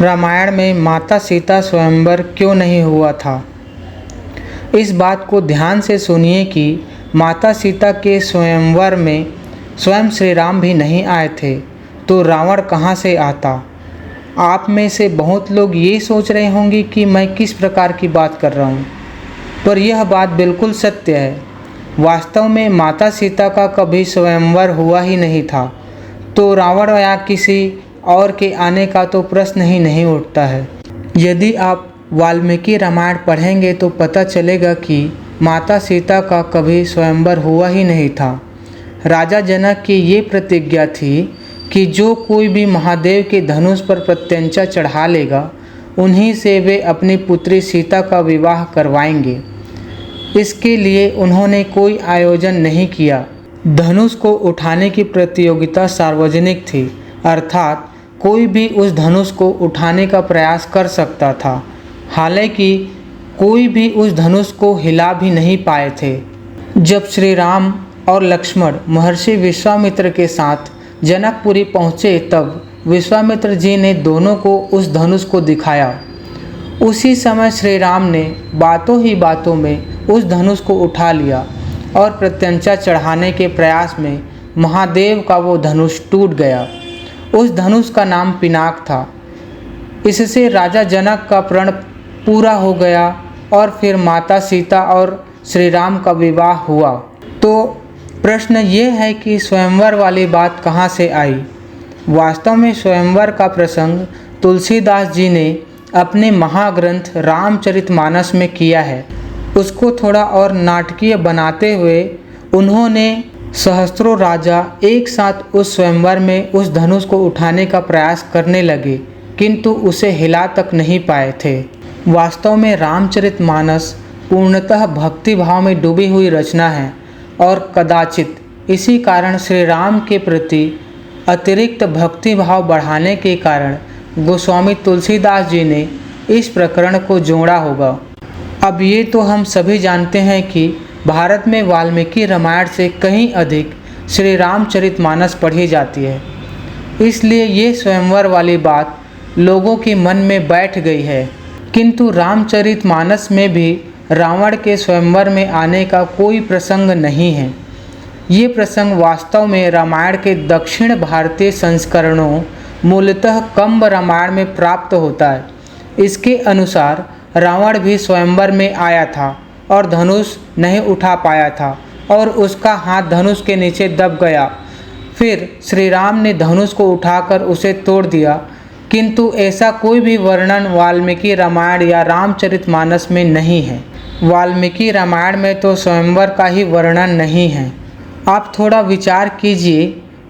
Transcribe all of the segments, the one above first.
रामायण में माता सीता स्वयंवर क्यों नहीं हुआ था? इस बात को ध्यान से सुनिए कि माता सीता के स्वयंवर में स्वयं श्री राम भी नहीं आए थे, तो रावण कहाँ से आता? आप में से बहुत लोग ये सोच रहे होंगे कि मैं किस प्रकार की बात कर रहा हूँ, पर यह बात बिल्कुल सत्य है। वास्तव में माता सीता का कभी स्वयंवर हुआ ही नहीं था, तो रावण या किसी और के आने का तो प्रश्न ही नहीं उठता है। यदि आप वाल्मीकि रामायण पढ़ेंगे तो पता चलेगा कि माता सीता का कभी स्वयंवर हुआ ही नहीं था। राजा जनक की ये प्रतिज्ञा थी कि जो कोई भी महादेव के धनुष पर प्रत्यंचा चढ़ा लेगा, उन्हीं से वे अपनी पुत्री सीता का विवाह करवाएंगे। इसके लिए उन्होंने कोई आयोजन नहीं किया। धनुष को उठाने की प्रतियोगिता सार्वजनिक थी, अर्थात कोई भी उस धनुष को उठाने का प्रयास कर सकता था। हालांकि कोई भी उस धनुष को हिला भी नहीं पाए थे। जब श्री राम और लक्ष्मण महर्षि विश्वामित्र के साथ जनकपुरी पहुँचे, तब विश्वामित्र जी ने दोनों को उस धनुष को दिखाया। उसी समय श्री राम ने बातों ही बातों में उस धनुष को उठा लिया और प्रत्यंचा चढ़ाने के प्रयास में महादेव का वो धनुष टूट गया। उस धनुष का नाम पिनाक था। इससे राजा जनक का प्रण पूरा हो गया और फिर माता सीता और श्री राम का विवाह हुआ। तो प्रश्न ये है कि स्वयंवर वाली बात कहाँ से आई? वास्तव में स्वयंवर का प्रसंग तुलसीदास जी ने अपने महाग्रंथ रामचरितमानस में किया है। उसको थोड़ा और नाटकीय बनाते हुए उन्होंने सहस्त्रों राजा एक साथ उस स्वयंवर में उस धनुष को उठाने का प्रयास करने लगे, किंतु उसे हिला तक नहीं पाए थे। वास्तव में रामचरितमानस पूर्णतः भक्ति भाव में डूबी हुई रचना है और कदाचित इसी कारण श्री राम के प्रति अतिरिक्त भक्ति भाव बढ़ाने के कारण गोस्वामी तुलसीदास जी ने इस प्रकरण को जोड़ा होगा। अब ये तो हम सभी जानते हैं कि भारत में वाल्मीकि रामायण से कहीं अधिक श्री रामचरितमानस पढ़ी जाती है, इसलिए ये स्वयंवर वाली बात लोगों के मन में बैठ गई है। किंतु रामचरितमानस में भी रावण के स्वयंवर में आने का कोई प्रसंग नहीं है। ये प्रसंग वास्तव में रामायण के दक्षिण भारतीय संस्करणों मूलतः कंब रामायण में प्राप्त होता है। इसके अनुसार रावण भी स्वयंवर में आया था और धनुष नहीं उठा पाया था और उसका हाथ धनुष के नीचे दब गया। फिर श्री राम ने धनुष को उठाकर उसे तोड़ दिया, किंतु ऐसा कोई भी वर्णन वाल्मीकि रामायण या रामचरितमानस में नहीं है। वाल्मीकि रामायण में तो स्वयंवर का ही वर्णन नहीं है। आप थोड़ा विचार कीजिए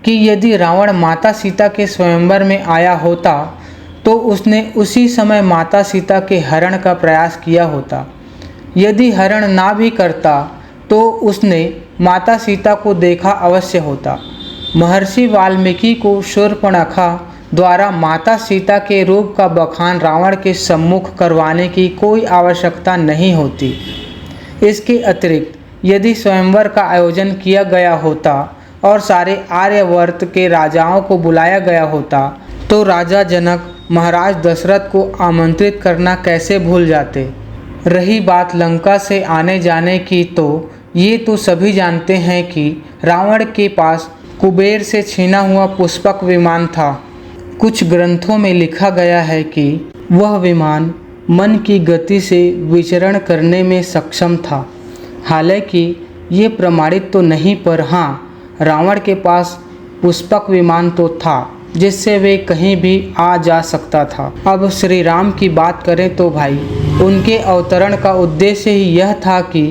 कि यदि रावण माता सीता के स्वयंवर में आया होता तो उसने उसी समय माता सीता के हरण का प्रयास किया होता। यदि हरण ना भी करता तो उसने माता सीता को देखा अवश्य होता। महर्षि वाल्मीकि को शूर्पणखा द्वारा माता सीता के रूप का बखान रावण के सम्मुख करवाने की कोई आवश्यकता नहीं होती। इसके अतिरिक्त यदि स्वयंवर का आयोजन किया गया होता और सारे आर्यावर्त के राजाओं को बुलाया गया होता, तो राजा जनक महाराज दशरथ को आमंत्रित करना कैसे भूल जाते। रही बात लंका से आने जाने की, तो ये तो सभी जानते हैं कि रावण के पास कुबेर से छीना हुआ पुष्पक विमान था। कुछ ग्रंथों में लिखा गया है कि वह विमान मन की गति से विचरण करने में सक्षम था। हालांकि ये प्रमाणित तो नहीं, पर हाँ, रावण के पास पुष्पक विमान तो था जिससे वे कहीं भी आ जा सकता था। अब श्री राम की बात करें तो भाई, उनके अवतरण का उद्देश्य ही यह था कि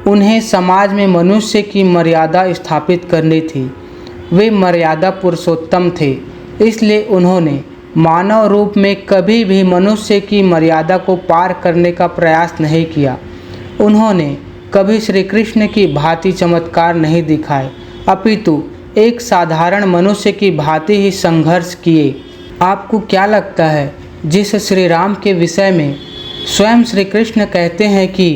उन्हें समाज में मनुष्य की मर्यादा स्थापित करनी थी। वे मर्यादा पुरुषोत्तम थे, इसलिए उन्होंने मानव रूप में कभी भी मनुष्य की मर्यादा को पार करने का प्रयास नहीं किया। उन्होंने कभी श्री कृष्ण की भांति चमत्कार नहीं दिखाए, अपितु एक साधारण मनुष्य की भांति ही संघर्ष किए। आपको क्या लगता है, जिस श्री राम के विषय में स्वयं श्री कृष्ण कहते हैं कि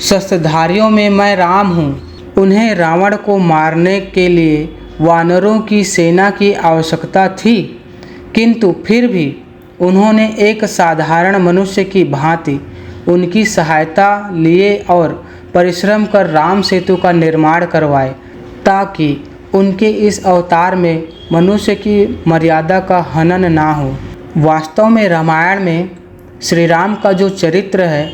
शस्त्रधारियों में मैं राम हूँ, उन्हें रावण को मारने के लिए वानरों की सेना की आवश्यकता थी, किंतु फिर भी उन्होंने एक साधारण मनुष्य की भांति उनकी सहायता लिए और परिश्रम कर राम सेतु का निर्माण करवाए, ताकि उनके इस अवतार में मनुष्य की मर्यादा का हनन ना हो। वास्तव में रामायण में श्री राम का जो चरित्र है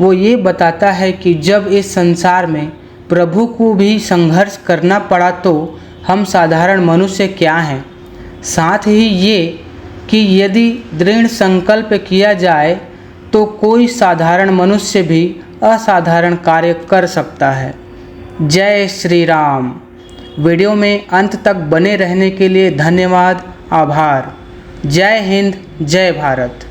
वो ये बताता है कि जब इस संसार में प्रभु को भी संघर्ष करना पड़ा तो हम साधारण मनुष्य क्या हैं। साथ ही ये कि यदि दृढ़ संकल्प किया जाए तो कोई साधारण मनुष्य भी असाधारण कार्य कर सकता है। जय श्री राम। वीडियो में अंत तक बने रहने के लिए धन्यवाद, आभार। जय हिंद, जय भारत।